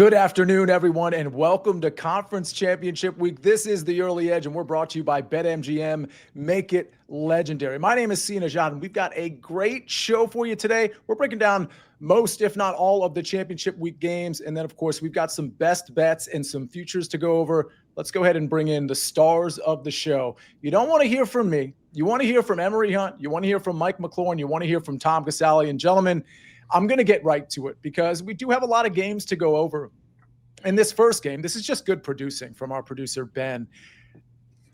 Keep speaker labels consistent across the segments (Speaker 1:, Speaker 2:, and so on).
Speaker 1: Good afternoon, everyone, and welcome to Conference Championship Week. This is the Early Edge, and we're brought to you by BetMGM. Make it legendary. My name is Sia Nejad, and we've got a great show for you today. We're breaking down most, if not all, of the Championship Week games, and then, of course, we've got some best bets and some futures to go over. Let's go ahead and bring in the stars of the show. You don't want to hear from me. You want to hear from Emory Hunt. You want to hear from Mike McClure, and you want to hear from Tom Casale. And gentlemen, I'm going to get right to it because we do have a lot of games to go over. In this first game, this is just good producing from our producer, Ben.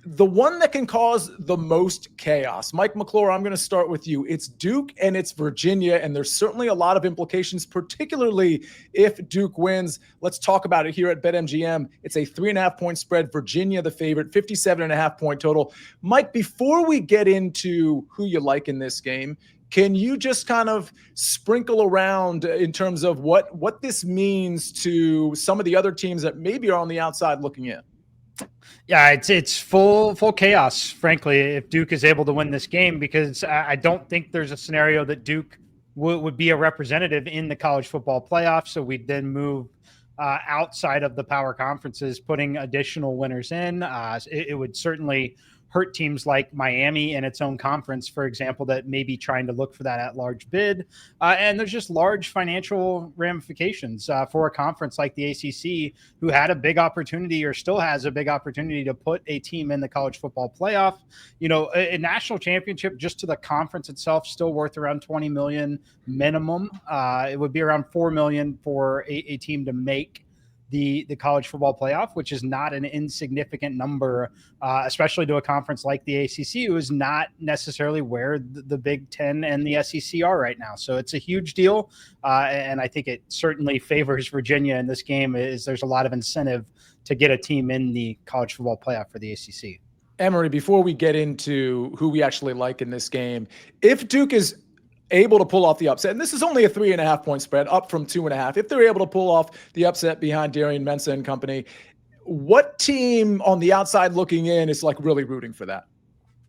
Speaker 1: The one that can cause the most chaos. Mike McClure, I'm going to start with you. It's Duke and it's Virginia, and there's certainly a lot of implications, particularly if Duke wins. Let's talk about it here at BetMGM. It's a 3.5-point spread. Virginia, the favorite, 57.5-point total. Mike, before we get into who you like in this game, can you just kind of sprinkle around in terms of what this means to some of the other teams that maybe are on the outside looking in?
Speaker 2: Yeah, it's full chaos, frankly, if Duke is able to win this game, because I don't think there's a scenario that Duke would be a representative in the college football playoff. So we'd then move outside of the power conferences, putting additional winners in. It would certainly hurt teams like Miami in its own conference, for example, that may be trying to look for that at-large bid. And there's just large financial ramifications for a conference like the ACC, who had a big opportunity or still has a big opportunity to put a team in the college football playoff. You know, a national championship just to the conference itself still worth around $20 million minimum. It would be around $4 million for a team to make the college football playoff, which is not an insignificant number, especially to a conference like the ACC, who is not necessarily where the Big Ten and the SEC are right now. So it's a huge deal, and I think it certainly favors Virginia in this game. There's a lot of incentive to get a team in the college football playoff for the ACC.
Speaker 1: Emory, before we get into who we actually like in this game, if Duke is able to pull off the upset, and this is only a 3.5-point spread, up from 2.5. If they're able to pull off the upset behind Darian Mensah and company, what team on the outside looking in is like really rooting for that?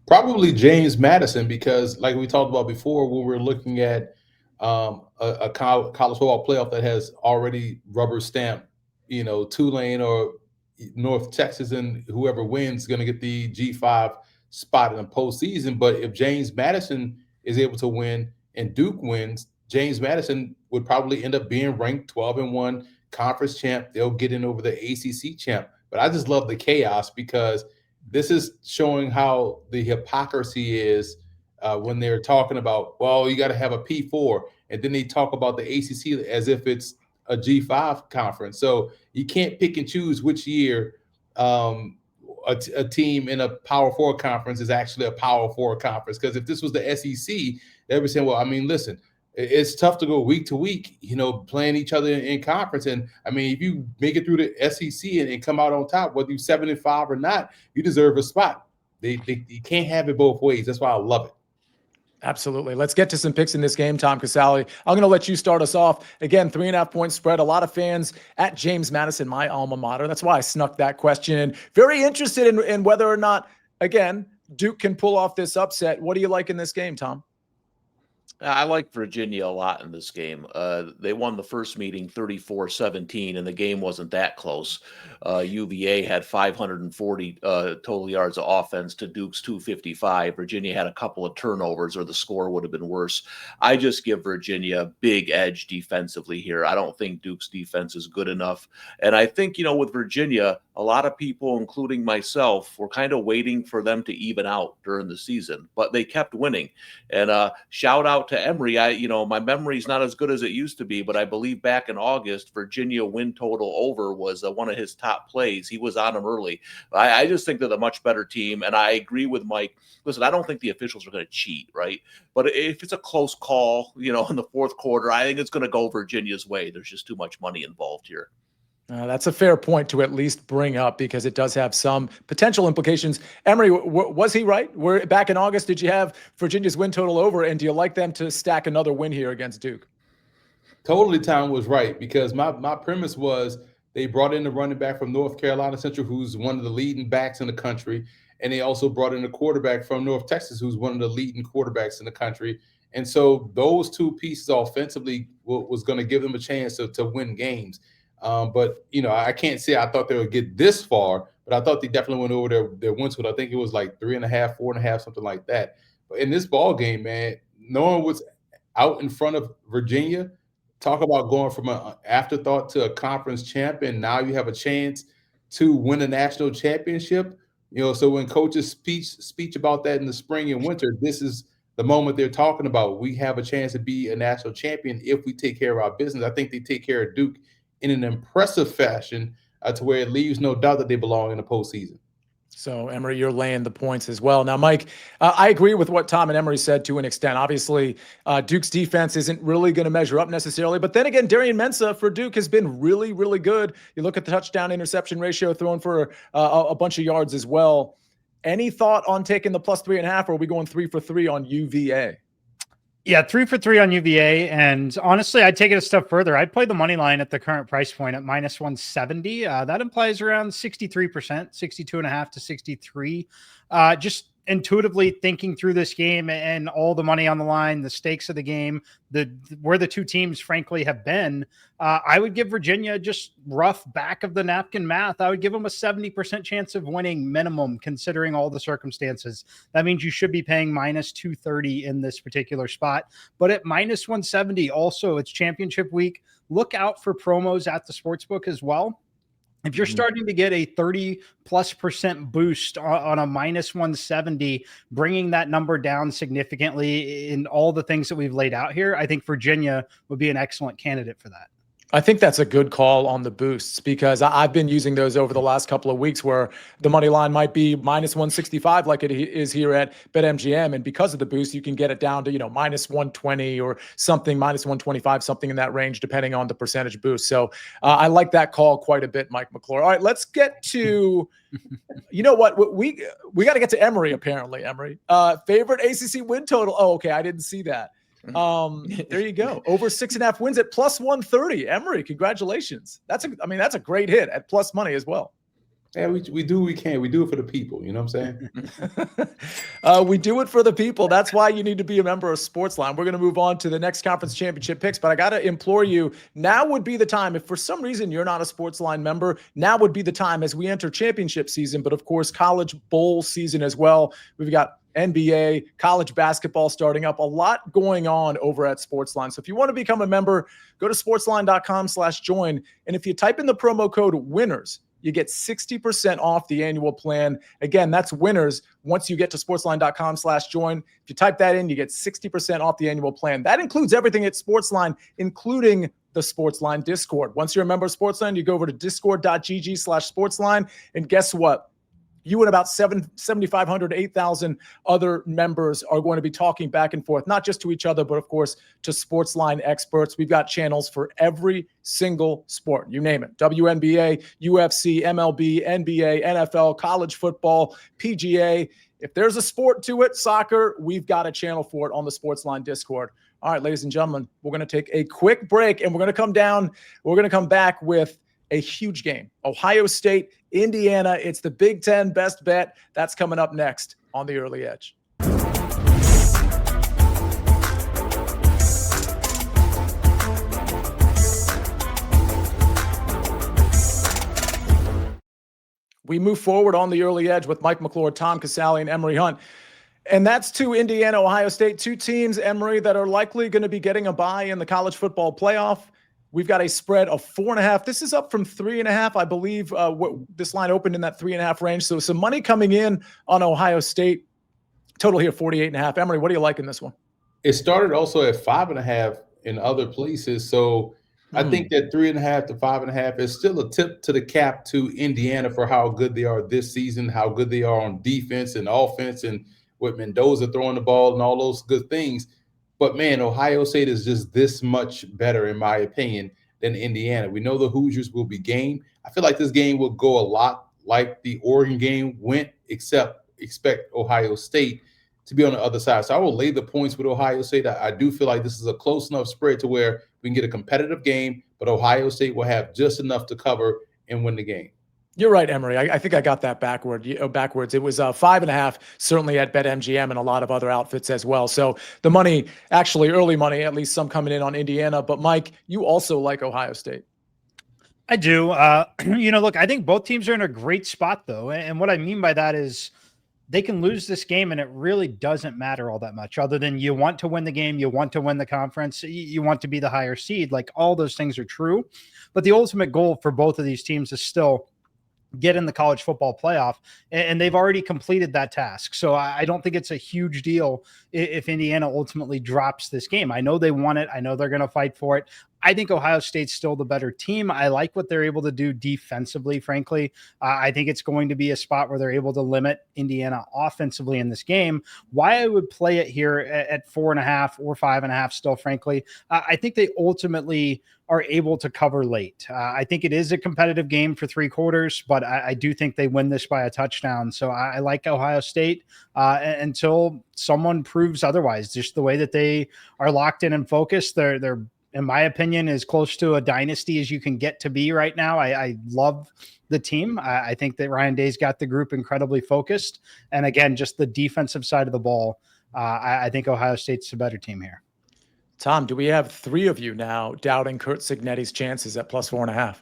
Speaker 3: Probably James Madison, because like we talked about before, when we're looking at a college football playoff that has already rubber stamped, Tulane or North Texas, and whoever wins is going to get the G5 spot in the postseason. But if James Madison is able to win and Duke wins, James Madison would probably end up being ranked 12-1 conference champ. They'll get in over the ACC champ. But I just love the chaos, because this is showing how the hypocrisy is when they're talking about, well, you got to have a P4, and then they talk about the ACC as if it's a G5 conference. So you can't pick and choose which year a team in a Power 4 conference is actually a Power 4 conference. Because if this was the SEC, they'd be saying, well, I mean, listen, it's tough to go week to week, playing each other in conference. And I mean, if you make it through the SEC and come out on top, whether you're 7-5 or not, you deserve a spot. You can't have it both ways. That's why I love it.
Speaker 1: Absolutely. Let's get to some picks in this game, Tom Casale. I'm going to let you start us off. Again, 3.5-point spread. A lot of fans at James Madison, my alma mater. That's why I snuck that question in. Very interested in whether or not, again, Duke can pull off this upset. What do you like in this game, Tom?
Speaker 4: I like Virginia a lot in this game. They won the first meeting 34-17, and the game wasn't that close. UVA had 540 total yards of offense to Duke's 255. Virginia had a couple of turnovers, or the score would have been worse. I just give Virginia a big edge defensively here. I don't think Duke's defense is good enough. And I think, with Virginia, a lot of people, including myself, were kind of waiting for them to even out during the season, but they kept winning. And shout out to Emory. My memory's not as good as it used to be, but I believe back in August, Virginia win total over was one of his top plays. He was on them early. I just think they're the much better team, and I agree with Mike. Listen, I don't think the officials are going to cheat, right? But if it's a close call, in the fourth quarter, I think it's going to go Virginia's way. There's just too much money involved here.
Speaker 1: That's a fair point to at least bring up, because it does have some potential implications. Emory, was he right? Back in August, did you have Virginia's win total over, and do you like them to stack another win here against Duke?
Speaker 3: Totally, Tom was right, because my premise was they brought in the running back from North Carolina Central, who's one of the leading backs in the country, and they also brought in a quarterback from North Texas, who's one of the leading quarterbacks in the country. And so those two pieces offensively was going to give them a chance to win games. But I can't say I thought they would get this far, but I thought they definitely went over their wins with. I think it was like 3.5, 4.5, something like that. But in this ball game, man, knowing what's out in front of Virginia, talk about going from an afterthought to a conference champion. Now you have a chance to win a national championship. So when coaches speech about that in the spring and winter, this is the moment they're talking about. We have a chance to be a national champion if we take care of our business. I think they take care of Duke in an impressive fashion to where it leaves no doubt that they belong in the postseason.
Speaker 1: So, Emory, you're laying the points as well. Now, Mike, I agree with what Tom and Emory said to an extent. Obviously, Duke's defense isn't really going to measure up necessarily. But then again, Darian Mensah for Duke has been really, really good. You look at the touchdown interception ratio, throwing for a bunch of yards as well. Any thought on taking the plus 3.5, or are we going 3 for 3 on UVA?
Speaker 2: Yeah, 3 for 3 on UVA. And honestly, I'd take it a step further. I'd play the money line at the current price point at minus 170. That implies around 63%, 62.5 to 63. Just intuitively thinking through this game and all the money on the line, the stakes of the game, where the two teams frankly have been, I would give Virginia just rough back of the napkin math. I would give them a 70% chance of winning minimum, considering all the circumstances. That means you should be paying minus 230 in this particular spot. But at minus 170, also it's championship week. Look out for promos at the sportsbook as well. If you're starting to get a 30+% boost on a minus 170, bringing that number down significantly in all the things that we've laid out here, I think Virginia would be an excellent candidate for that.
Speaker 1: I think that's a good call on the boosts, because I've been using those over the last couple of weeks where the money line might be minus 165 like it is here at BetMGM. And because of the boost, you can get it down to, minus 120 or something, minus 125, something in that range, depending on the percentage boost. So I like that call quite a bit, Mike McClure. All right, let's get to, we got to get to Emory, apparently. Emory, favorite ACC win total. Oh, okay. I didn't see that. There you go. Over 6.5 wins at plus 130. Emory, congratulations. That's a great hit at plus money as well.
Speaker 3: Yeah, we do what we can. We do it for the people. You know what I'm saying?
Speaker 1: We do it for the people. That's why you need to be a member of SportsLine. We're going to move on to the next conference championship picks, but I got to implore you, now would be the time. If for some reason you're not a SportsLine member, now would be the time as we enter championship season, but of course, college bowl season as well. We've got NBA, college basketball starting up, a lot going on over at SportsLine. So if you want to become a member, go to sportsline.com/join. And if you type in the promo code WINNERS, you get 60% off the annual plan. Again, that's winners. Once you get to sportsline.com/join, if you type that in, you get 60% off the annual plan. That includes everything at SportsLine, including the SportsLine Discord. Once you're a member of SportsLine, you go over to discord.gg/sportsline. And guess what? You and about 7,500 to 8,000 other members are going to be talking back and forth, not just to each other, but of course to SportsLine experts. We've got channels for every single sport. You name it. WNBA, UFC, MLB, NBA, NFL, college football, PGA. If there's a sport to it, soccer, we've got a channel for it on the SportsLine Discord. All right, ladies and gentlemen, we're going to take a quick break and we're going to come back with a huge game. Ohio State, Indiana. It's the Big Ten best bet. That's coming up next on the Early Edge. We move forward on the Early Edge with Mike McClure, Tom Casale, and Emory Hunt. And that's to Indiana, Ohio State, two teams, Emory, that are likely going to be getting a bye in the college football playoff. We've got a spread of 4.5. This is up from 3.5. I believe this line opened in that 3.5 range. So some money coming in on Ohio State. Total here, 48.5. Emory, what do you like in this one?
Speaker 3: It started also at 5.5 in other places. So I think that 3.5 to 5.5 is still a tip to the cap to Indiana for how good they are this season, how good they are on defense and offense, and with Mendoza throwing the ball and all those good things. But, man, Ohio State is just this much better, in my opinion, than Indiana. We know the Hoosiers will be game. I feel like this game will go a lot like the Oregon game went, except expect Ohio State to be on the other side. So I will lay the points with Ohio State. I do feel like this is a close enough spread to where we can get a competitive game, but Ohio State will have just enough to cover and win the game.
Speaker 1: You're right, Emory. I think I got that backwards. It was 5.5, certainly at BetMGM and a lot of other outfits as well. So the money, actually early money, at least some coming in on Indiana. But Mike, you also like Ohio State.
Speaker 2: I do. Look, I think both teams are in a great spot, though. And what I mean by that is they can lose this game and it really doesn't matter all that much, other than you want to win the game, you want to win the conference, you want to be the higher seed. Like, all those things are true. But the ultimate goal for both of these teams is still get in the college football playoff, and they've already completed that task. So I don't think it's a huge deal if Indiana ultimately drops this game. I know they want it. I know they're going to fight for it. I think Ohio State's still the better team. I like what they're able to do defensively, frankly. I think it's going to be a spot where they're able to limit Indiana offensively in this game. Why I would play it here at 4.5 or 5.5 still, frankly, I think they ultimately are able to cover late. I think it is a competitive game for 3 quarters, but I do think they win this by a touchdown. So I like Ohio State until someone proves otherwise. Just the way that they are locked in and focused, they're in my opinion, as close to a dynasty as you can get to be right now. I love the team. I think that Ryan Day's got the group incredibly focused. And again, just the defensive side of the ball, I think Ohio State's the better team here.
Speaker 1: Tom, do we have 3 of you now doubting Kurt Cignetti's chances at plus 4.5?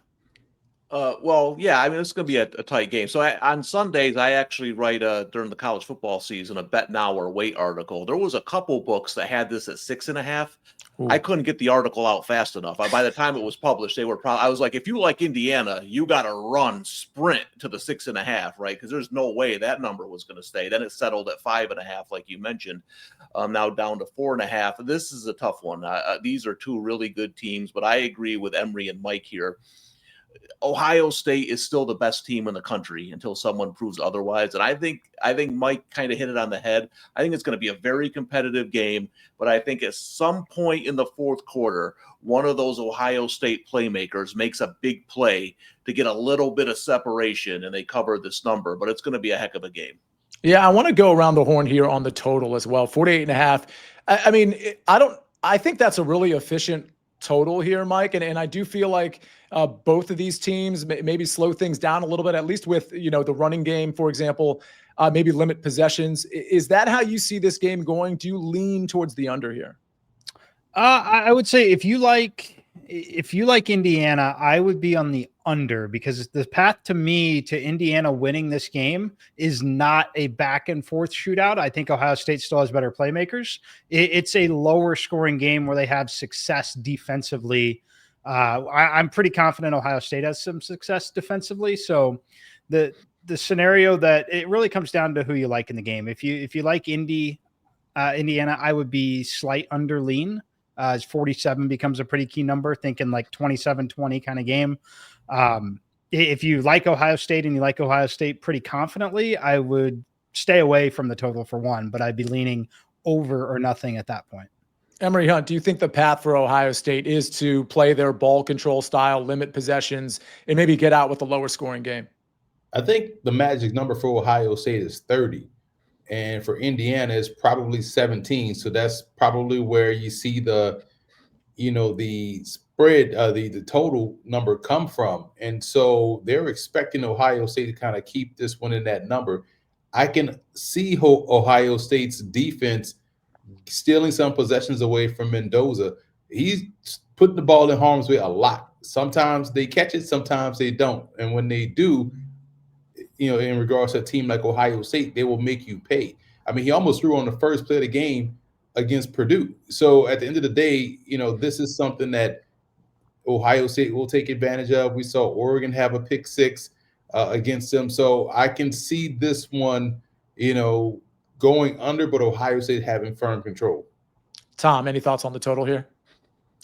Speaker 4: Well, yeah, I mean, it's going to be a tight game. So on Sundays, I actually write during the college football season a bet now or wait article. There was a couple books that had this at 6.5.
Speaker 1: Ooh.
Speaker 4: I couldn't get the article out fast enough. By the time it was published, they were probably. I was like, if you like Indiana, you got to sprint to the 6.5, right? Because there's no way that number was going to stay. Then it settled at 5.5, like you mentioned. Now down to 4.5. This is a tough one. These are 2 really good teams, but I agree with Emory and Mike here. Ohio State is still the best team in the country until someone proves otherwise. And I think Mike kind of hit it on the head. I think it's going to be a very competitive game, but I think at some point in the 4th quarter, one of those Ohio State playmakers makes a big play to get a little bit of separation and they cover this number, but it's going to be a heck of a game.
Speaker 1: Yeah, I want to go around the horn here on the total as well. 48.5. I mean, I think that's a really efficient total here, Mike. And I do feel like both of these teams maybe slow things down a little bit, at least with, the running game, for example, maybe limit possessions. Is that how you see this game going? Do you lean towards the under here?
Speaker 2: I would say if you like Indiana, I would be on the under, because the path to me to Indiana winning this game is not a back and forth shootout. I think Ohio State still has better playmakers. It's a lower scoring game where they have success defensively. I'm pretty confident Ohio State has some success defensively. So the scenario that it really comes down to who you like in the game. If you like Indiana, I would be slight under lean. As 47 becomes a pretty key number, thinking like 27-20 kind of game. If you like Ohio State and you like Ohio State pretty confidently, I would stay away from the total for 1, but I'd be leaning over or nothing at that point.
Speaker 1: Emory Hunt, do you think the path for Ohio State is to play their ball control style, limit possessions, and maybe get out with a lower scoring game?
Speaker 3: I think the magic number for Ohio State is 30. And for Indiana, it's probably 17. So that's probably where you see the spread, the total number come from. And so they're expecting Ohio State to kind of keep this one in that number. I can see Ohio State's defense stealing some possessions away from Mendoza. He's putting the ball in harm's way a lot. Sometimes they catch it, sometimes they don't. And when they do, in regards to a team like Ohio State, they will make you pay. I mean, he almost threw on the first play of the game against Purdue. So at the end of the day, this is something that Ohio State will take advantage of. We saw Oregon have a pick 6 against them. So I can see this one, going under, but Ohio State having firm control.
Speaker 1: Tom, any thoughts on the total here?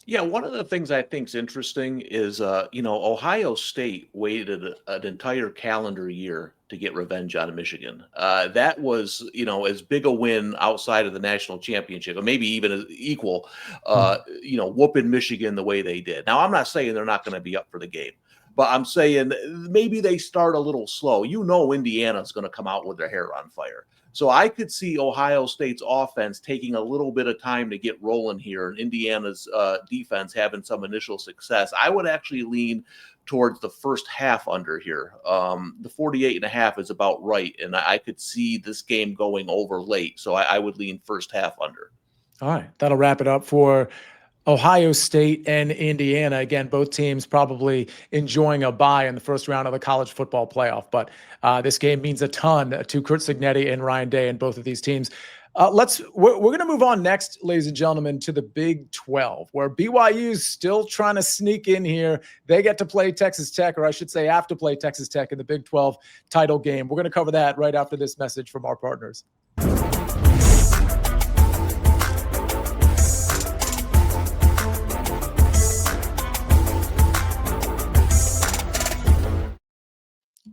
Speaker 4: Yeah, one of the things I think is interesting is, Ohio State waited an entire calendar year to get revenge on Michigan. That was, as big a win outside of the national championship, or maybe even as equal, whooping Michigan the way they did. Now, I'm not saying they're not going to be up for the game, but I'm saying maybe they start a little slow. Indiana's going to come out with their hair on fire. So I could see Ohio State's offense taking a little bit of time to get rolling here, and Indiana's defense having some initial success. I would actually lean towards the first half under here. The 48.5 is about right, and I could see this game going over late. So I would lean first half under.
Speaker 1: All right, that'll wrap it up for Ohio State and Indiana. Again, both teams probably enjoying a bye in the first round of the college football playoff. But this game means a ton to Kurt Cignetti and Ryan Day and both of these teams. We're going to move on next, ladies and gentlemen, to the Big 12, where BYU's still trying to sneak in here. They get to play Texas Tech, or I should say have to play Texas Tech in the Big 12 title game. We're going to cover that right after this message from our partners.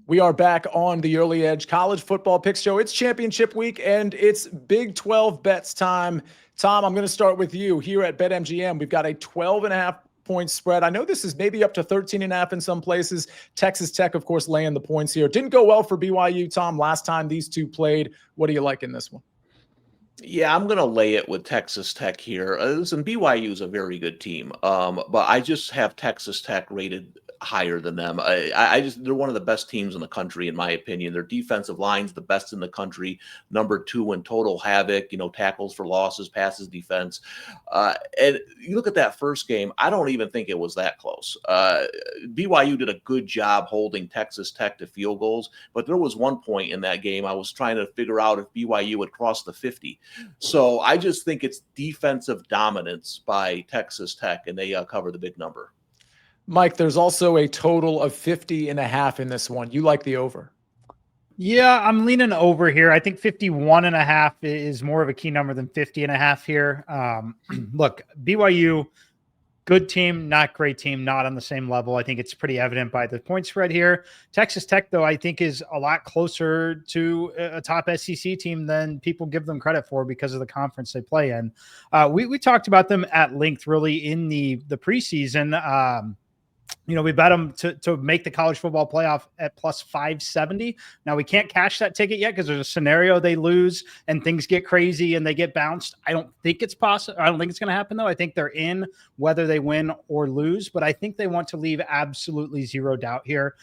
Speaker 1: We are back on the Early Edge College Football Picks Show. It's championship week and it's Big 12 bets time. Tom, I'm going to start with you here at BetMGM. We've got a 12.5-point spread. I know this is maybe up to 13.5 in some places. Texas Tech, of course, laying the points here. Didn't go well for BYU, Tom, last time these two played. What do you like in this one?
Speaker 4: Yeah, I'm going to lay it with Texas Tech here. Listen, BYU is a very good team, but I just have Texas Tech rated higher than them. They're one of the best teams in the country, in my opinion. Their defensive line's the best in the country, number 2 in total havoc, tackles for losses, passes defense. And you look at that first game, I don't even think it was that close. BYU did a good job holding Texas Tech to field goals, but there was one point in that game I was trying to figure out if BYU would cross the 50. So I just think it's defensive dominance by Texas Tech, and they cover the big number.
Speaker 1: Mike, there's also a total of 50.5 in this one. You like the over?
Speaker 2: Yeah, I'm leaning over here. I think 51.5 is more of a key number than 50.5 here. Look, BYU, good team, not great team, not on the same level. I think it's pretty evident by the point spread here. Texas Tech, though, I think is a lot closer to a top SEC team than people give them credit for because of the conference they play in. We talked about them at length really in the preseason. We bet them to make the college football playoff at plus 570. Now, we can't cash that ticket yet because there's a scenario they lose and things get crazy and they get bounced. I don't think it's possible. I don't think it's going to happen, though. I think they're in whether they win or lose, but I think they want to leave absolutely zero doubt here.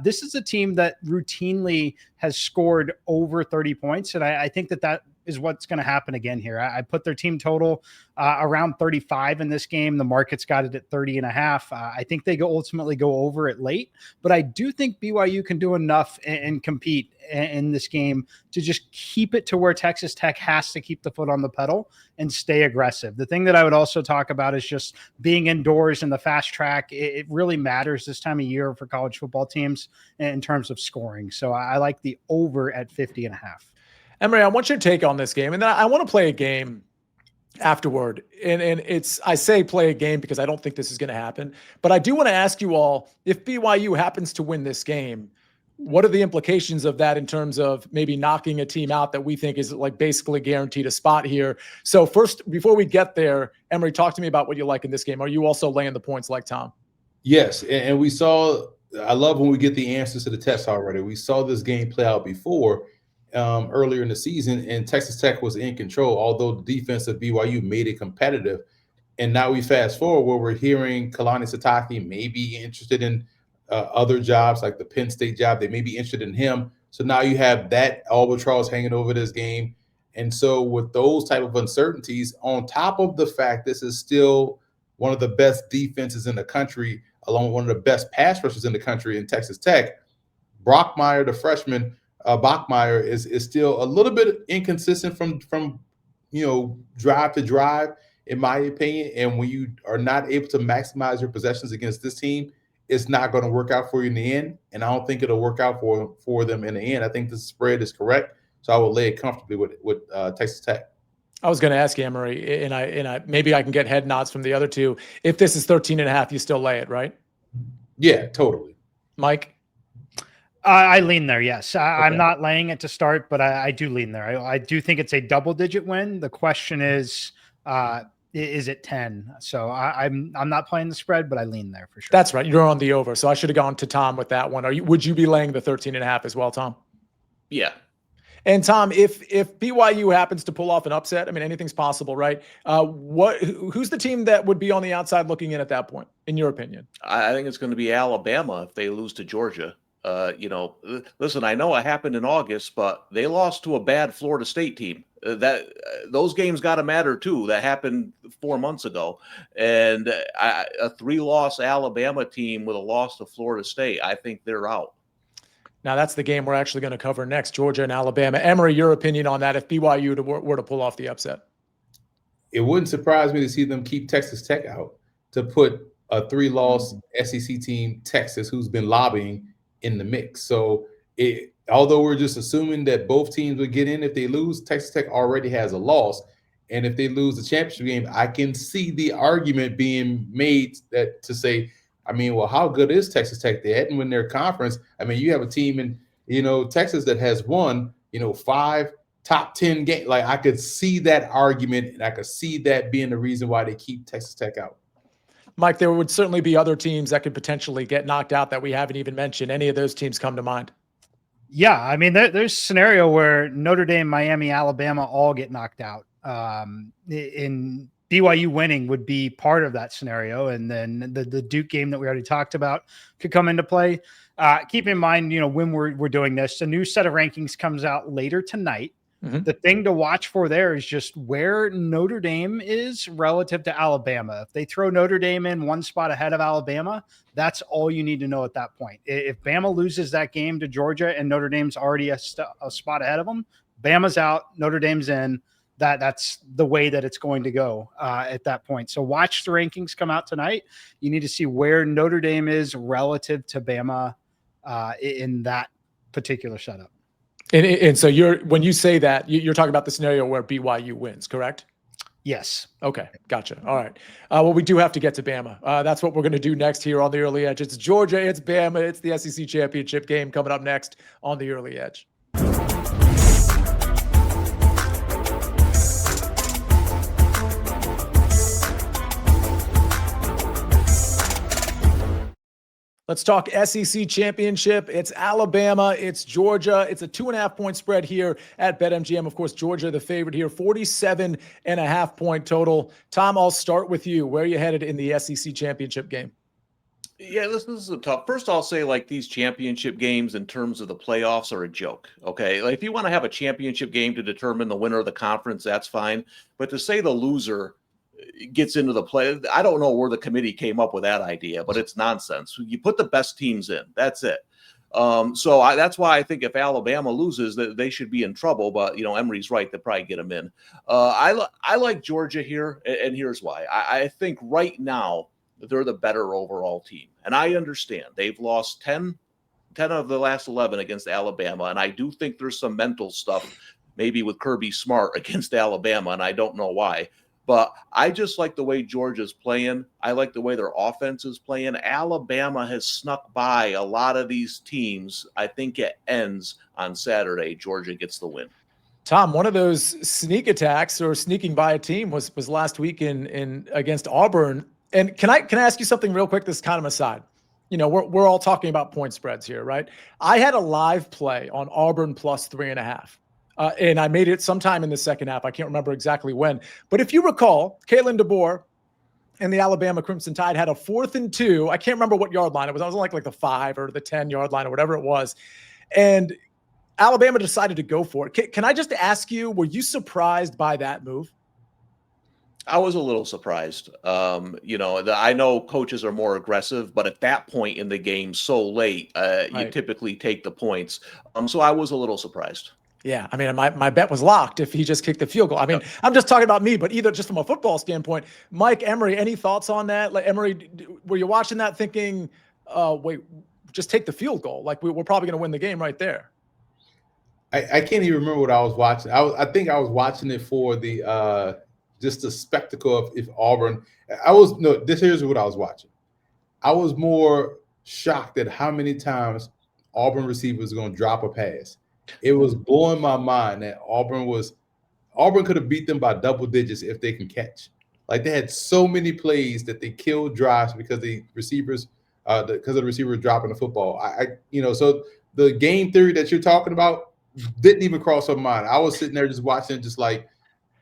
Speaker 2: This is a team that routinely has scored over 30 points, and I think that is what's going to happen again here. I put their team total around 35 in this game. The market's got it at 30.5. I think they ultimately go over it late, but I do think BYU can do enough and compete in this game to just keep it to where Texas Tech has to keep the foot on the pedal and stay aggressive. The thing that I would also talk about is just being indoors in the fast track. It really matters this time of year for college football teams in terms of scoring. So I like the over at 50.5.
Speaker 1: Emory, I want your take on this game, and then I want to play a game afterward. And I say play a game because I don't think this is going to happen, but I do want to ask you all, if BYU happens to win this game, what are the implications of that in terms of maybe knocking a team out that we think is like basically guaranteed a spot here? So first, before we get there, Emory, talk to me about what you like in this game. Are you also laying the points like Tom?
Speaker 3: Yes, and we saw, I love when we get the answers to the test already. We saw this game play out before, earlier in the season, and Texas Tech was in control, although the defense of BYU made it competitive. And now we fast forward where we're hearing Kalani Sitake may be interested in other jobs like the Penn State job. They may be interested in him. So now you have that albatross hanging over this game. And so with those type of uncertainties, on top of the fact this is still one of the best defenses in the country, along with one of the best pass rushers in the country in Texas Tech, Brockmeyer, the freshman, Bachmeier is still a little bit inconsistent from drive to drive, in my opinion. And when you are not able to maximize your possessions against this team, it's not going to work out for you in the end. And I don't think it'll work out for them in the end. I think the spread is correct, so I will lay it comfortably with Texas Tech.
Speaker 1: I was going to ask you, Emory, and I maybe I can get head nods from the other two. If this is 13.5, you still lay it, right?
Speaker 3: Yeah, totally.
Speaker 1: Mike?
Speaker 2: I lean there, yes.
Speaker 1: Okay.
Speaker 2: I'm not laying it to start, but I do lean there. I do think it's a double-digit win. The question is it 10? So I'm not playing the spread, but I lean there for sure.
Speaker 1: That's right. You're on the over, so I should have gone to Tom with that one. Would you be laying the 13.5 as well, Tom?
Speaker 4: Yeah.
Speaker 1: And Tom, if BYU happens to pull off an upset, I mean, anything's possible, right? Who's the team that would be on the outside looking in at that point, in your opinion?
Speaker 4: I think it's going to be Alabama if they lose to Georgia. Listen, I know it happened in August, but they lost to a bad Florida State team. Those games got to matter too. That happened 4 months ago, and a 3-loss Alabama team with a loss to Florida State, I think they're out.
Speaker 1: Now that's the game we're actually going to cover next, Georgia and Alabama. Emory, your opinion on that if BYU were to pull off the upset?
Speaker 3: It wouldn't surprise me to see them keep Texas Tech out to put a 3-loss SEC team, Texas, who's been lobbying, in the mix. So although we're just assuming that both teams would get in if they lose, Texas Tech already has a loss. And if they lose the championship game, I can see the argument being made that to say, I mean, well, how good is Texas Tech? They hadn't won their conference. I mean, you have a team in, Texas that has won, 5 top 10 games. Like, I could see that argument, and I could see that being the reason why they keep Texas Tech out.
Speaker 1: Mike, there would certainly be other teams that could potentially get knocked out that we haven't even mentioned. Any of those teams come to mind?
Speaker 2: Yeah, I mean, there's a scenario where Notre Dame, Miami, Alabama all get knocked out. In BYU winning would be part of that scenario, and then the Duke game that we already talked about could come into play. Keep in mind, when we're doing this, a new set of rankings comes out later tonight. Mm-hmm. The thing to watch for there is just where Notre Dame is relative to Alabama. If they throw Notre Dame in one spot ahead of Alabama, that's all you need to know at that point. If Bama loses that game to Georgia and Notre Dame's already a spot ahead of them, Bama's out, Notre Dame's in. That's the way that it's going to go at that point. So watch the rankings come out tonight. You need to see where Notre Dame is relative to Bama in that particular setup.
Speaker 1: And so when you say that, you're talking about the scenario where BYU wins, correct?
Speaker 2: Yes.
Speaker 1: Okay. Gotcha. All right. Well, we do have to get to Bama. That's what we're going to do next here on the Early Edge. It's Georgia, it's Bama, it's the SEC Championship game coming up next on the Early Edge. Let's talk SEC Championship. It's Alabama. It's Georgia. It's a 2.5-point spread here at BetMGM. Of course, Georgia, the favorite here, 47.5-point total. Tom, I'll start with you. Where are you headed in the SEC Championship game?
Speaker 4: Yeah, this is a tough. First, I'll say these championship games in terms of the playoffs are a joke. Okay. If you want to have a championship game to determine the winner of the conference, that's fine. But to say the loser gets into the play, I don't know where the committee came up with that idea, but it's nonsense. You put the best teams in, that's it. That's why I think if Alabama loses, that they should be in trouble. But Emory's right; they probably get them in. I like Georgia here, and here's why. I think right now they're the better overall team, and I understand they've lost 10 of the last 11 against Alabama, and I do think there's some mental stuff, maybe with Kirby Smart against Alabama, and I don't know why. But I just like the way Georgia's playing. I like the way their offense is playing. Alabama has snuck by a lot of these teams. I think it ends on Saturday. Georgia gets the win.
Speaker 1: Tom, one of those sneak attacks or sneaking by a team was last week in against Auburn. And can I ask you something real quick? This is kind of aside. We're all talking about point spreads here, right? I had a live play on Auburn plus 3.5. And I made it sometime in the second half. I can't remember exactly when. But if you recall, Kalen DeBoer and the Alabama Crimson Tide had a 4th and 2. I can't remember what yard line it was. I was on like the 5 or the 10-yard line or whatever it was. And Alabama decided to go for it. Can I just ask you, were you surprised by that move?
Speaker 4: I was a little surprised. I know coaches are more aggressive, but at that point in the game so late, you typically take the points. So I was a little surprised.
Speaker 1: Yeah, I mean, my bet was locked if he just kicked the field goal. I mean, I'm just talking about me, but either just from a football standpoint. Mike, Emory, any thoughts on that? Like, Emory, were you watching that thinking, wait, just take the field goal? Like, we're probably going to win the game right there.
Speaker 3: I can't even remember what I was watching. I think I was watching it for the just the spectacle of if Auburn. Here's what I was watching. I was more shocked at how many times Auburn receivers were going to drop a pass. It was blowing my mind that Auburn could have beat them by double digits if they can catch. Like, they had so many plays that they killed drives because the receivers dropping the football. So the game theory that you're talking about didn't even cross my mind. I was sitting there just watching, just like,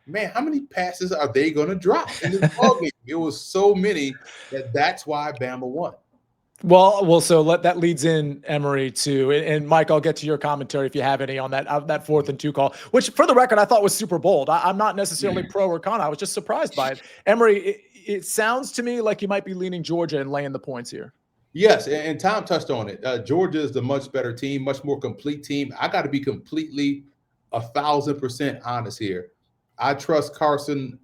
Speaker 3: man, how many passes are they going to drop in this ball game? It was so many that's why Bama won.
Speaker 1: Well, so that leads in Emory too, and Mike, I'll get to your commentary if you have any on that 4th and 2 call, which for the record I thought was super bold. I'm not necessarily pro or con. I was just surprised by it. Emory, it sounds to me like you might be leaning Georgia and laying the points here.
Speaker 3: Yes, and Tom touched on it. Georgia is the much better team, much more complete team. I got to be completely 1,000% honest here. I trust Carson.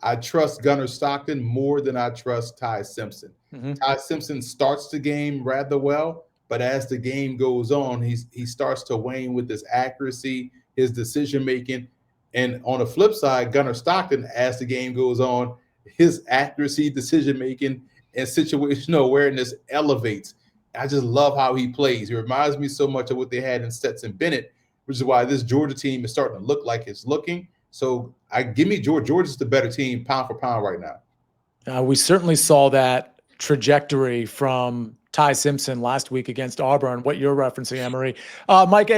Speaker 3: I trust Gunnar Stockton more than I trust Ty Simpson. Ty Simpson starts the game rather well, but as the game goes on, he starts to wane with his accuracy, his decision making. And on the flip side, Gunnar Stockton, as the game goes on, his accuracy, decision making, and situational awareness elevates. I just love how he plays. He reminds me so much of what they had in Stetson Bennett, which is why this Georgia team is starting to look like it's looking. So give me Georgia. Georgia's the better team pound for pound right now.
Speaker 1: We certainly saw that trajectory from Ty Simpson last week against Auburn, what you're referencing, Emory. Mike,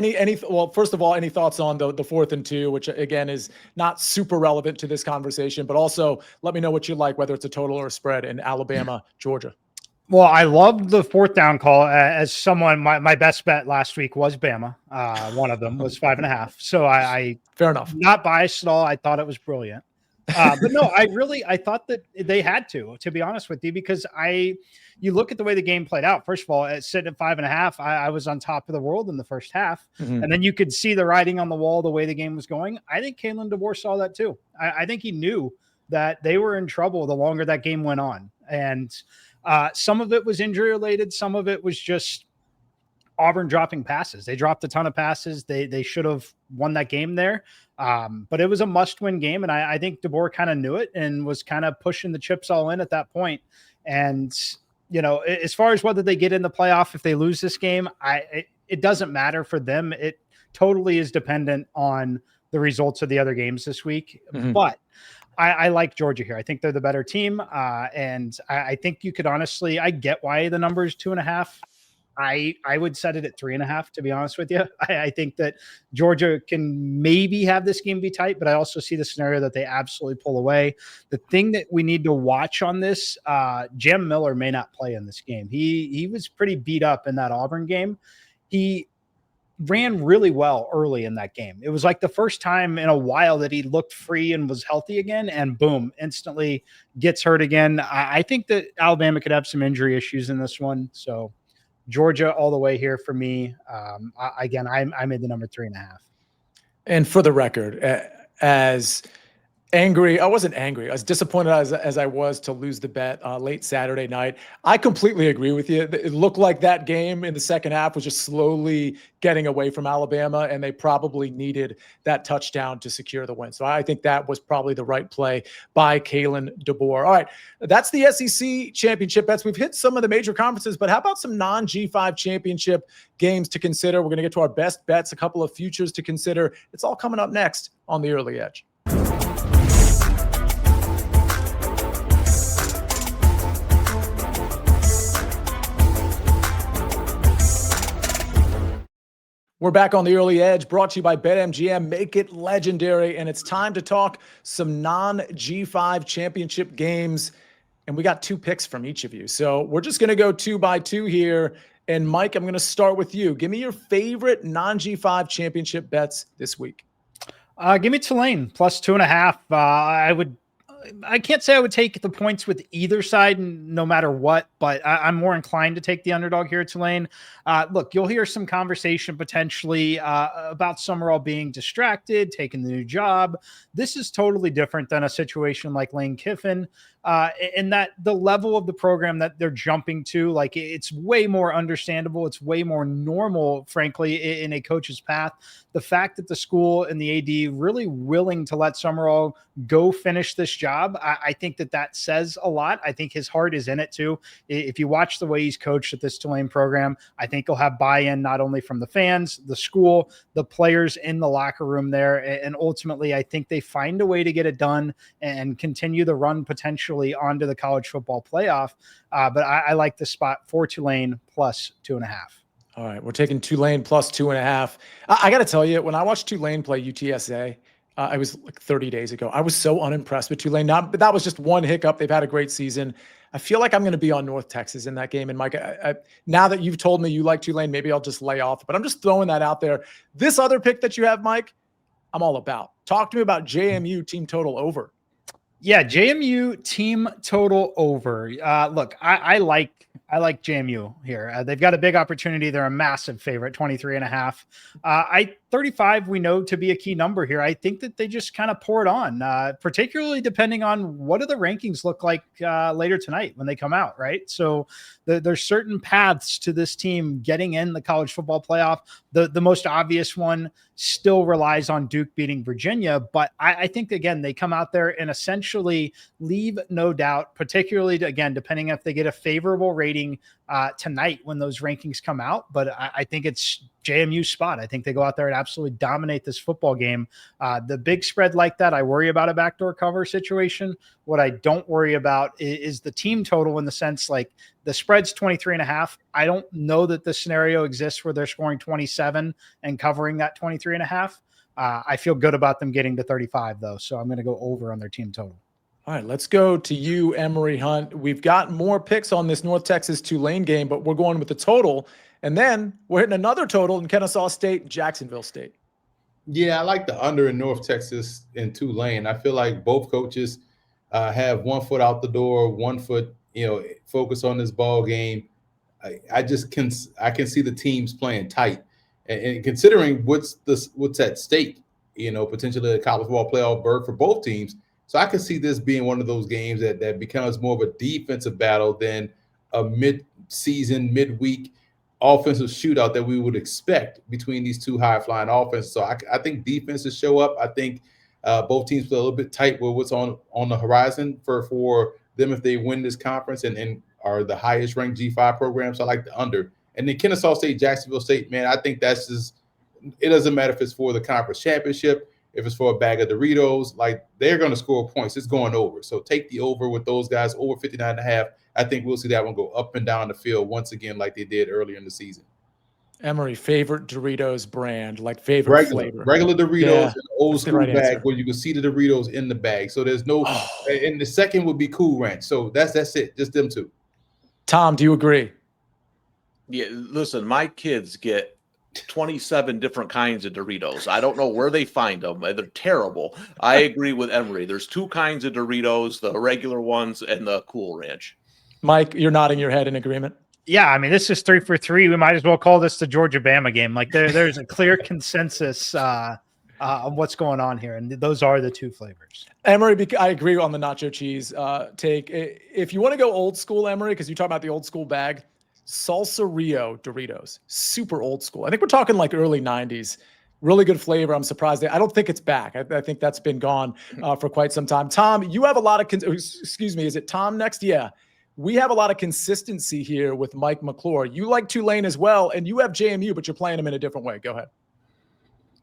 Speaker 1: well, first of all, any thoughts on the 4th and 2, which again is not super relevant to this conversation, but also let me know what you like, whether it's a total or a spread in Alabama, Georgia.
Speaker 2: Well, I loved the 4th down call. As someone, my best bet last week was Bama. One of them was 5.5. So I
Speaker 1: fair enough.
Speaker 2: Not biased at all. I thought it was brilliant. But no, I thought that they had to be honest with you, because you look at the way the game played out. First of all, at sitting at 5.5, I was on top of the world in the first half. And then you could see the writing on the wall, the way the game was going. I think Kalen DeBoer saw that too. I think he knew that they were in trouble the longer that game went on. And some of it was injury related. Some of it was just Auburn dropping passes. They dropped a ton of passes. They should have won that game there. But it was a must-win game, and I think DeBoer kind of knew it and was kind of pushing the chips all in at that point. And, as far as whether they get in the playoff, if they lose this game, it doesn't matter for them. It totally is dependent on the results of the other games this week. But I like Georgia here. I think they're the better team. And I think you could honestly, I get why the number is 2.5. I would set it at 3.5, to be honest with you. I think that Georgia can maybe have this game be tight, but I also see the scenario that they absolutely pull away. The thing that we need to watch on this, Jam Miller may not play in this game. He was pretty beat up in that Auburn game. He ran really well early in that game. It was like the first time in a while that he looked free and was healthy again, and boom, instantly gets hurt again. I think that Alabama could have some injury issues in this one. So Georgia all the way here for me. I made the number 3.5.
Speaker 1: And for the record, as angry, I wasn't angry. I was disappointed as I was to lose the bet late Saturday night. I completely agree with you. It looked like that game in the second half was just slowly getting away from Alabama, and they probably needed that touchdown to secure the win. So I think that was probably the right play by Kalen DeBoer. All right, that's the SEC Championship Bets. We've hit some of the major conferences, but how about some non-G5 championship games to consider? We're going to get to our best bets, a couple of futures to consider. It's all coming up next on the Early Edge. We're back on the Early Edge, brought to you by BetMGM. Make it legendary. And it's time to talk some non-G5 championship games. And we got 2 picks from each of you. So we're just going to go 2 by 2 here. And Mike, I'm going to start with you. Give me your favorite non-G5 championship bets this week.
Speaker 2: Give me Tulane plus 2.5. I can't say I would take the points with either side no matter what, but I'm more inclined to take the underdog here at Tulane. Look, you'll hear some conversation potentially about Summerall being distracted, taking the new job. This is totally different than a situation like Lane Kiffin, in that the level of the program that they're jumping to, like, it's way more understandable. It's way more normal, frankly, in a coach's path. The fact that the school and the AD really willing to let Summerall go finish this job, I think that says a lot. I think his heart is in it too. If you watch the way he's coached at this Tulane program, I think he'll have buy-in not only from the fans, the school, the players in the locker room there. And ultimately, I think they find a way to get it done and continue the run potentially onto the college football playoff. But I like the spot for Tulane plus 2.5.
Speaker 1: All right, we're taking Tulane plus 2.5. I got to tell you, when I watched Tulane play UTSA, I was like 30 days ago, I was so unimpressed with Tulane. But that was just one hiccup. They've had a great season. I feel like I'm going to be on North Texas in that game. And Mike, now that you've told me you like Tulane, maybe I'll just lay off. But I'm just throwing that out there. This other pick that you have, Mike, I'm all about. Talk to me about JMU team total over.
Speaker 2: Yeah, JMU team total over. Look, I like JMU here. They've got a big opportunity. They're a massive favorite, 23.5. 35 we know to be a key number here. I think that they just kind of pour it on, particularly depending on what do the rankings look like later tonight when they come out, right? So there's certain paths to this team getting in the college football playoff. The most obvious one still relies on Duke beating Virginia, but I think, again, they come out there and essentially leave no doubt, particularly, again, depending if they get a favorable rating tonight when those rankings come out. But I think it's JMU's spot. I think they go out there and absolutely dominate this football game. The big spread like that, I worry about a backdoor cover situation. What I don't worry about is the team total, in the sense, like, the spread's 23.5. I don't know that the scenario exists where they're scoring 27 and covering that 23.5. I feel good about them getting to 35 though. So I'm going to go over on their team total.
Speaker 1: All right, let's go to you, Emory Hunt. We've got more picks on this North Texas Tulane game, but we're going with the total. And then we're hitting another total in Kennesaw State, Jacksonville State.
Speaker 3: Yeah, I like the under in North Texas and Tulane. I feel like both coaches have 1 foot out the door, 1 foot, focus on this ball game. I can see the teams playing tight, and considering what's at stake, potentially a college football playoff berth for both teams. So I can see this being one of those games that becomes more of a defensive battle than a mid-season, midweek offensive shootout that we would expect between these two high-flying offenses. So I think defenses show up. I think both teams play a little bit tight with what's on the horizon for them if they win this conference and are the highest ranked G5 program. So I like the under. And then Kennesaw State, Jacksonville State, man, I think that's just – it doesn't matter if it's for the conference championship, if it's for a bag of Doritos, like, they're going to score points. It's going over. So take the over with those guys, over 59.5. I think we'll see that one go up and down the field once again like they did earlier in the season.
Speaker 1: Emory, favorite Doritos brand, like favorite flavor.
Speaker 3: Regular Doritos in an old school
Speaker 1: right
Speaker 3: bag
Speaker 1: answer.
Speaker 3: where you can see the Doritos in the bag. So there's no and the second would be Cool Ranch. So that's it. Just them two.
Speaker 1: Tom, do you agree?
Speaker 4: Yeah, listen, my kids get 27 different kinds of Doritos. I don't know where they find them. They're terrible. I agree with Emory. There's 2 kinds of Doritos, the regular ones and the Cool Ranch.
Speaker 1: Mike, you're nodding your head in agreement.
Speaker 2: Yeah, I mean, this is 3 for 3. We might as well call this the Georgia-Bama game. Like, there's a clear consensus on what's going on here, and those are the 2 flavors.
Speaker 1: Emory, I agree on the nacho cheese take. If you want to go old school, Emory, because you talk about the old school bag, Salsa Rio Doritos, super old school. I think we're talking like early 90s. Really good flavor. I'm surprised. I don't think it's back. I think that's been gone for quite some time. Tom, you have a lot of excuse me, is it Tom next? Yeah. We have a lot of consistency here with Mike McClure. You like Tulane as well, and you have JMU, but you're playing them in a different way. Go ahead.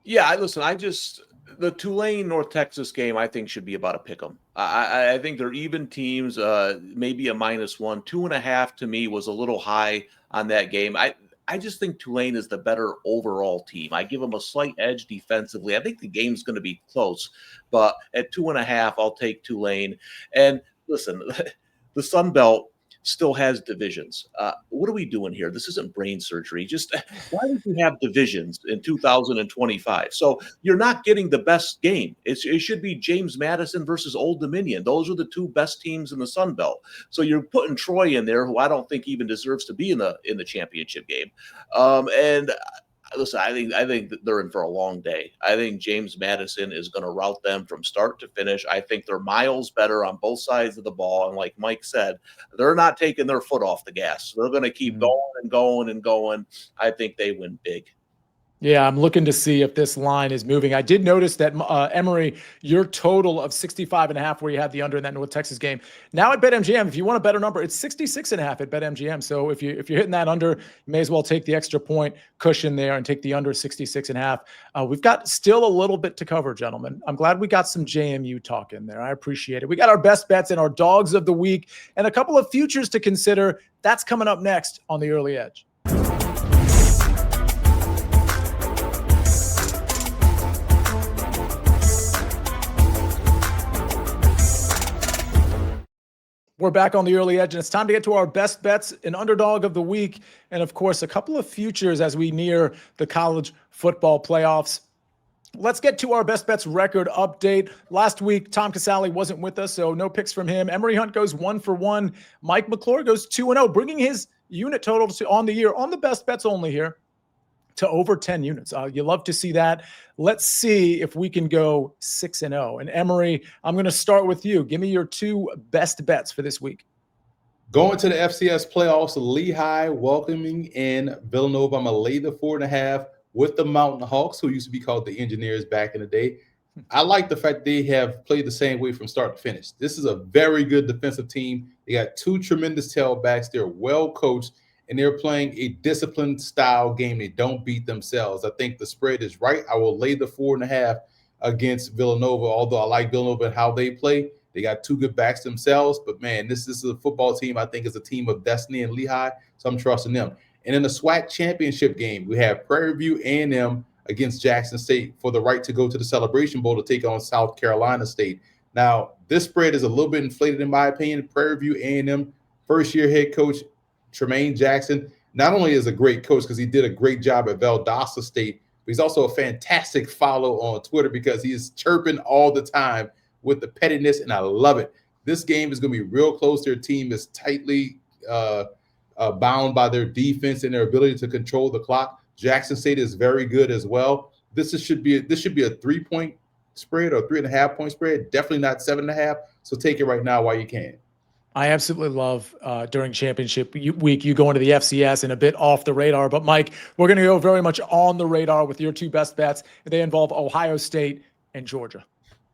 Speaker 4: Yeah, the Tulane North Texas game, I think, should be about a pick 'em. I think they're even teams, maybe a -1. 2.5 to me was a little high on that game. I just think Tulane is the better overall team. I give them a slight edge defensively. I think the game's going to be close, but at 2.5, I'll take Tulane. And listen, the Sun Belt still has divisions. What are we doing here? This isn't brain surgery. Just why would you have divisions in 2025? So you're not getting the best game. It should be James Madison versus Old Dominion. Those are the 2 best teams in the Sun Belt. So you're putting Troy in there, who I don't think even deserves to be in the championship game. And listen, I think that they're in for a long day. I think James Madison is going to rout them from start to finish. I think they're miles better on both sides of the ball. And like Mike said, they're not taking their foot off the gas. They're going to keep going and going and going. I think they win big.
Speaker 1: Yeah, I'm looking to see if this line is moving. I did notice that, Emory, your total of 65.5, where you had the under in that North Texas game. Now at BetMGM, if you want a better number, it's 66.5 at BetMGM. So if you're hitting that under, you may as well take the extra point cushion there and take the under 66.5. We've got still a little bit to cover, gentlemen. I'm glad we got some JMU talk in there. I appreciate it. We got our best bets and our dogs of the week and a couple of futures to consider. That's coming up next on the Early Edge. We're back on the early edge, and it's time to get to our best bets, an underdog of the week, and of course, a couple of futures as we near the college football playoffs. Let's get to our best bets record update. Last week, Tom Casale wasn't with us, so no picks from him. Emory Hunt goes 1-for-1. Mike McClure goes 2-0, bringing his unit total on the year on the best bets only here to over 10 units. You love to see that. Let's see if we can go 6-0. And Emory, I'm going to start with you. Give me your two best bets for this week.
Speaker 3: Going to the FCS playoffs, Lehigh welcoming in Villanova. I'm going to lay the 4.5 with the Mountain Hawks, who used to be called the Engineers back in the day. I like the fact they have played the same way from start to finish. This is a very good defensive team. They got two tremendous tailbacks. They're well coached, and they're playing a disciplined style game. They don't beat themselves. I think the spread is right. I will lay the 4.5 against Villanova, although I like Villanova and how they play. They got two good backs themselves, but man, this is a football team I think is a team of destiny in Lehigh, so I'm trusting them. And in the SWAC championship game, we have Prairie View A&M against Jackson State for the right to go to the Celebration Bowl to take on South Carolina State. Now, this spread is a little bit inflated in my opinion. Prairie View A&M first-year head coach Tremaine Jackson not only is a great coach because he did a great job at Valdosta State, but he's also a fantastic follow on Twitter because he is chirping all the time with the pettiness, and I love it. This game is going to be real close. Their team is tightly bound by their defense and their ability to control the clock. Jackson State is very good as well. This should be a 3-point spread or 3.5-point spread. Definitely not 7.5. So take it right now while you can.
Speaker 1: I absolutely love during championship week, you go into the FCS and a bit off the radar. But Mike, we're going to go very much on the radar with your two best bets. They involve Ohio State and Georgia.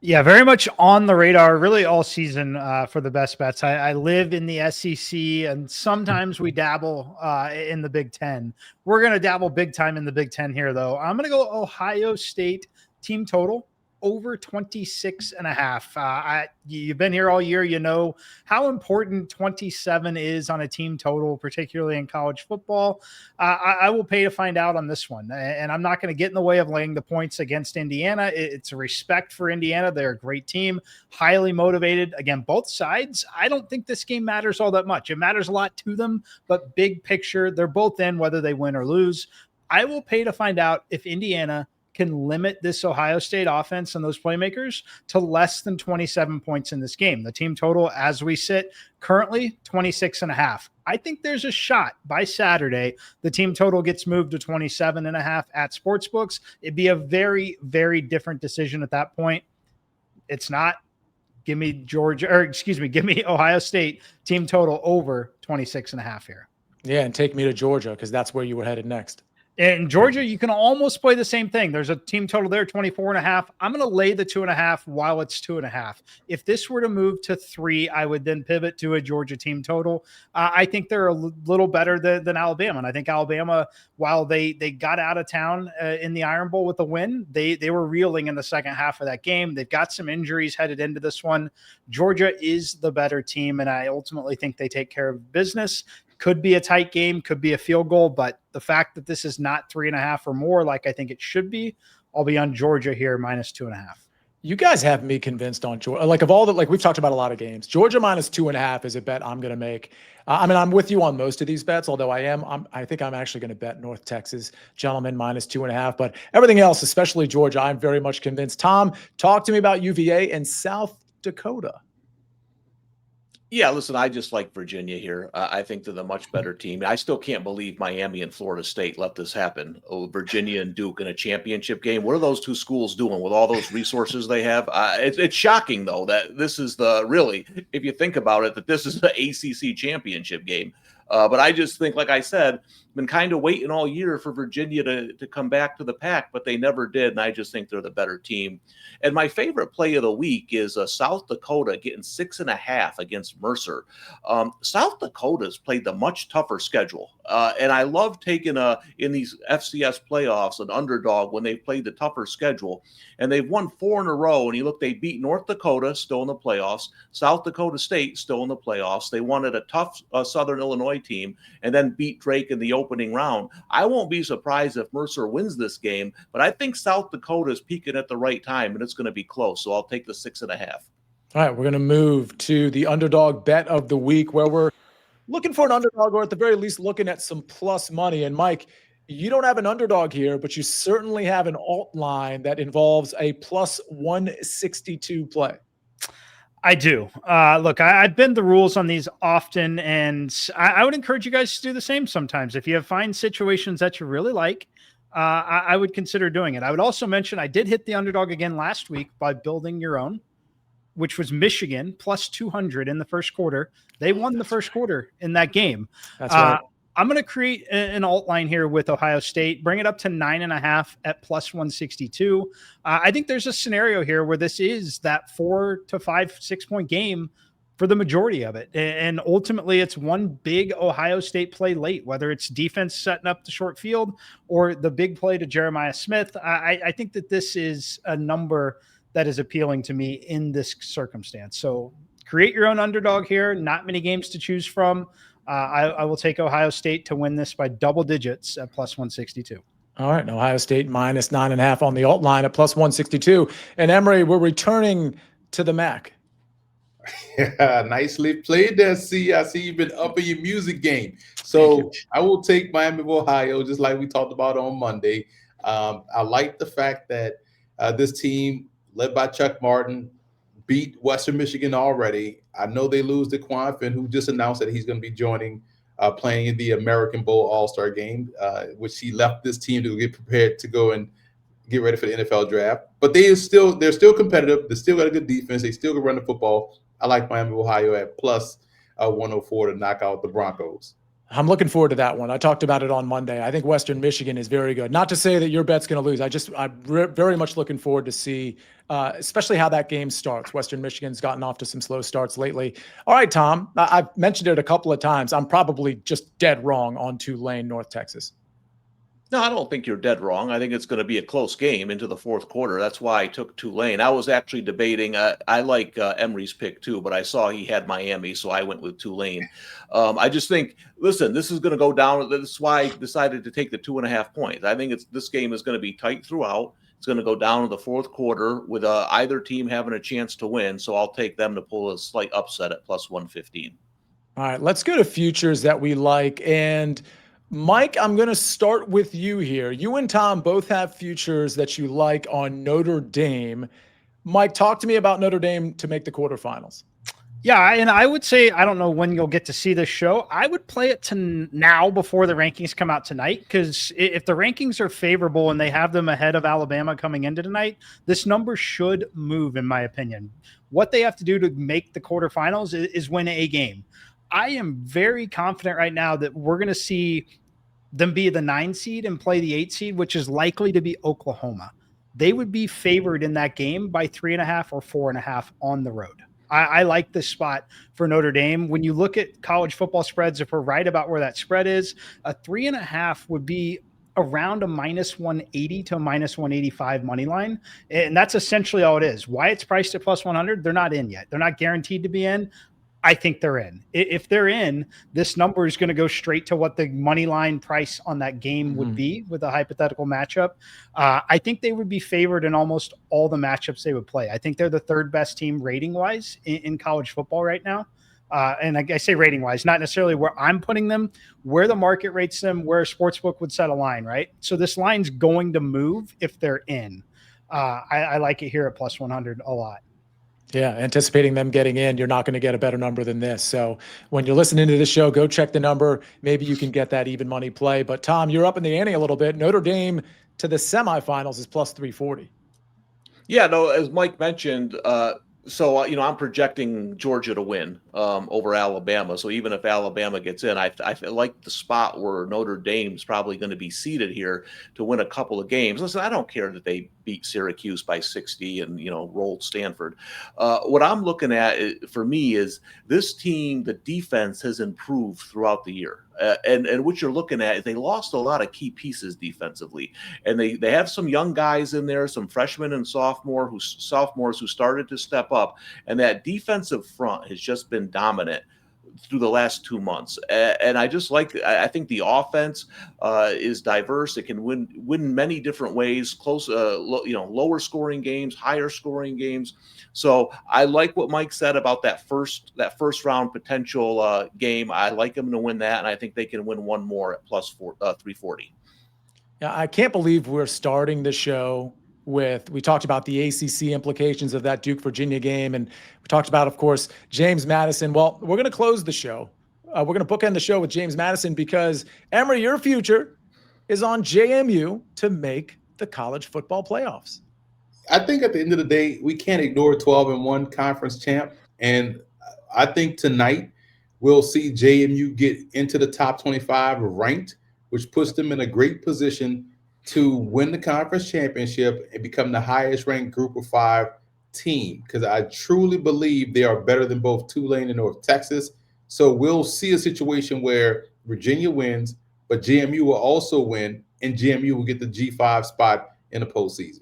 Speaker 2: Yeah, very much on the radar, really all season for the best bets. I live in the SEC, and sometimes we dabble in the Big Ten. We're going to dabble big time in the Big Ten here, though. I'm going to go Ohio State team total over 26.5. You've been here all year. You know how important 27 is on a team total, particularly in college football. I will pay to find out on this one. And I'm not going to get in the way of laying the points against Indiana. It's a respect for Indiana. They're a great team, highly motivated. Again, both sides. I don't think this game matters all that much. It matters a lot to them, but big picture, they're both in whether they win or lose. I will pay to find out if Indiana can limit this Ohio State offense and those playmakers to less than 27 points in this game. The team total, as we sit currently, 26.5. I think there's a shot by Saturday the team total gets moved to 27.5 at sportsbooks. It'd be a very, very different decision at that point. It's not. Give me Ohio State team total over 26.5 here.
Speaker 1: Yeah, and take me to Georgia because that's where you were headed next.
Speaker 2: In Georgia, you can almost play the same thing. There's a team total there, 24.5. I'm going to lay the 2.5 while it's 2.5. If this were to move to 3, I would then pivot to a Georgia team total. I think they're a little better than Alabama. And I think Alabama, while they got out of town in the Iron Bowl with a win, they were reeling in the second half of that game. They've got some injuries headed into this one. Georgia is the better team, and I ultimately think they take care of business. Could be a tight game, could be a field goal, but the fact that this is not 3.5 or more, like I think it should be, I'll be on Georgia here minus 2.5.
Speaker 1: You guys have me convinced on Georgia. Like of all that, like we've talked about a lot of games. Georgia minus 2.5 is a bet I'm going to make. I mean, I'm with you on most of these bets, although I think I'm actually going to bet North Texas gentlemen minus 2.5. But everything else, especially Georgia, I'm very much convinced. Tom, talk to me about UVA and South Dakota.
Speaker 4: Yeah, listen, I just like Virginia here. I think they're the much better team. I still can't believe Miami and Florida State let this happen. Oh, Virginia and Duke in a championship game. What are those two schools doing with all those resources they have? It's shocking, though, that this is if you think about it, that this is the ACC championship game. But I just think, like I said, been kind of waiting all year for Virginia to come back to the pack, but they never did. And I just think they're the better team. And my favorite play of the week is South Dakota getting 6.5 against Mercer. South Dakota's played the much tougher schedule. And I love taking in these FCS playoffs an underdog when they played the tougher schedule. And they've won 4 in a row. And you look, they beat North Dakota, still in the playoffs. South Dakota State, still in the playoffs. They won at a tough Southern Illinois team and then beat Drake in the opening round. I won't be surprised if Mercer wins this game, but I think South Dakota is peaking at the right time and it's going to be close. So I'll take the 6.5.
Speaker 1: All right, we're going to move to the underdog bet of the week, where we're looking for an underdog, or at the very least looking at some plus money. And Mike, you don't have an underdog here, but you certainly have an alt line that involves a plus 162 play.
Speaker 2: I do. Look, I bend the rules on these often, and I would encourage you guys to do the same sometimes. If you find situations that you really like, I would consider doing it. I would also mention I did hit the underdog again last week by building your own, which was Michigan plus 200 in the first quarter. They won the first quarter in that game.
Speaker 1: That's right.
Speaker 2: I'm going to create an alt line here with Ohio State, bring it up to 9.5 at plus 162. I think there's a scenario here where this is that 4 to 5, 6 point game for the majority of it. And ultimately it's one big Ohio State play late, whether it's defense setting up the short field or the big play to Jeremiah Smith. I think that this is a number that is appealing to me in this circumstance. So create your own underdog here. Not many games to choose from. I will take Ohio State to win this by double digits at plus 162.
Speaker 1: All right. Ohio State minus 9.5 on the alt line at plus 162. And Emory, we're returning to the MAC.
Speaker 3: Yeah, nicely played there, Sia. I see you've been up in your music game. So I will take Miami of Ohio, just like we talked about on Monday. I like the fact that this team, led by Chuck Martin, beat Western Michigan already. I know they lose to Quan Finn, who just announced that he's going to be joining, playing in the American Bowl All-Star game, which he left this team to get prepared to go and get ready for the NFL draft. But they're still competitive. They still got a good defense. They still can run the football. I like Miami of Ohio at plus 104 to knock out the Broncos.
Speaker 1: I'm looking forward to that one. I talked about it on Monday. I think Western Michigan is very good. Not to say that your bet's going to lose. I'm very much looking forward to see, especially how that game starts. Western Michigan's gotten off to some slow starts lately. All right, Tom, I've mentioned it a couple of times. I'm probably just dead wrong on Tulane, North Texas.
Speaker 4: No, I don't think you're dead wrong. I think it's going to be a close game into the fourth quarter. That's why I took Tulane. I was actually debating. I like Emory's pick too, but I saw he had Miami, so I went with Tulane. I just think, listen, this is going to go down. That's why I decided to take the 2.5 points. I think this game is going to be tight throughout. It's going to go down to the fourth quarter with either team having a chance to win. So I'll take them to pull a slight upset at plus 115.
Speaker 1: All right, let's go to futures that we like. And Mike, I'm going to start with you here. You and Tom both have futures that you like on Notre Dame. Mike, talk to me about Notre Dame to make the quarterfinals.
Speaker 2: Yeah, and I would say, I don't know when you'll get to see this show. I would play it to now before the rankings come out tonight, because if the rankings are favorable and they have them ahead of Alabama coming into tonight, this number should move, in my opinion. What they have to do to make the quarterfinals is win a game. I am very confident right now that we're going to see them be the 9 seed and play the 8 seed, which is likely to be Oklahoma. They would be favored in that game by 3.5 or 4.5 on the road. I like this spot for Notre Dame. When you look at college football spreads, if we're right about where that spread is, a 3.5 would be around a minus 180 to a minus 185 money line. And that's essentially all it is. Why it's priced at plus 100, they're not in yet. They're not guaranteed to be in. I think they're in. If they're in, this number is going to go straight to what the money line price on that game would be with a hypothetical matchup. I think they would be favored in almost all the matchups they would play. I think they're the third best team rating wise in college football right now. And I say rating wise, not necessarily where I'm putting them, where the market rates them, where a sportsbook would set a line, right? So this line's going to move if they're in. I like it here at plus 100 a lot.
Speaker 1: Yeah, anticipating them getting in, you're not going to get a better number than this. So when you're listening to this show, go check the number. Maybe you can get that even money play. But Tom, you're up in the ante a little bit. Notre Dame to the semifinals is plus 340.
Speaker 4: Yeah, no, as Mike mentioned, I'm projecting Georgia to win over Alabama. So even if Alabama gets in, I like the spot where Notre Dame's probably going to be seated here to win a couple of games. Listen, I don't care that they beat Syracuse by 60 and, rolled Stanford. What I'm looking at for me is this team, the defense has improved throughout the year. And what you're looking at is they lost a lot of key pieces defensively, and they have some young guys in there, some freshmen and sophomores who started to step up, and that defensive front has just been dominant. through the last 2 months. And I just like, I think the offense is diverse. It can win many different ways, close, lower scoring games, higher scoring games. So I like what Mike said about that first round potential game. I like them to win that, and I think they can win one more at plus 340.
Speaker 1: Yeah, I can't believe we're starting the show with, we talked about the ACC implications of that Duke Virginia game, and we talked about, of course, James Madison. Well, we're going to close the show. We're going to bookend the show with James Madison because, Emory, your future is on JMU to make the college football playoffs.
Speaker 3: I think at the end of the day, we can't ignore 12-1 conference champ. And I think tonight we'll see JMU get into the top 25 ranked, which puts them in a great position to win the conference championship and become the highest ranked group of 5 team. Because I truly believe they are better than both Tulane and North Texas. So we'll see a situation where Virginia wins, but JMU will also win, and JMU will get the G5 spot in the postseason.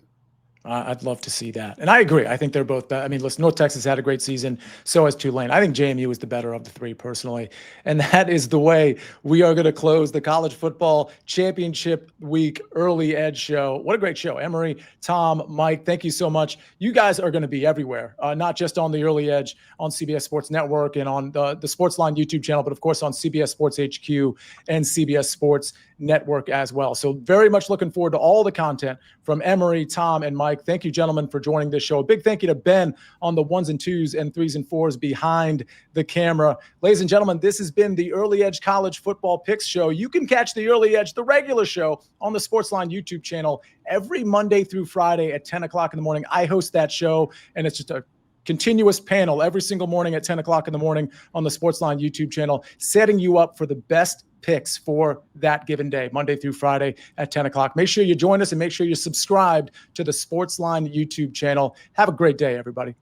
Speaker 1: I'd love to see that. And I agree. I think they're both, I mean, listen, North Texas had a great season. So has Tulane. I think JMU is the better of the three personally. And that is the way we are going to close the College Football Championship Week Early Edge show. What a great show. Emory, Tom, Mike, thank you so much. You guys are going to be everywhere, not just on the Early Edge on CBS Sports Network and on the SportsLine YouTube channel, but of course on CBS Sports HQ and CBS Sports Network as well. So very much looking forward to all the content from Emory, Tom, and Mike. Thank you, gentlemen, for joining this show. A big thank you to Ben on the 1s and 2s and 3s and 4s behind the camera. Ladies and gentlemen, this has been the Early Edge College Football Picks Show. You can catch the Early Edge, the regular show, on the SportsLine YouTube channel every Monday through Friday at 10 o'clock in the morning. I host that show, and it's just a continuous panel every single morning at 10 o'clock in the morning on the SportsLine YouTube channel, setting you up for the best picks for that given day, Monday through Friday at 10 o'clock. Make sure you join us and make sure you're subscribed to the SportsLine YouTube channel. Have a great day, everybody.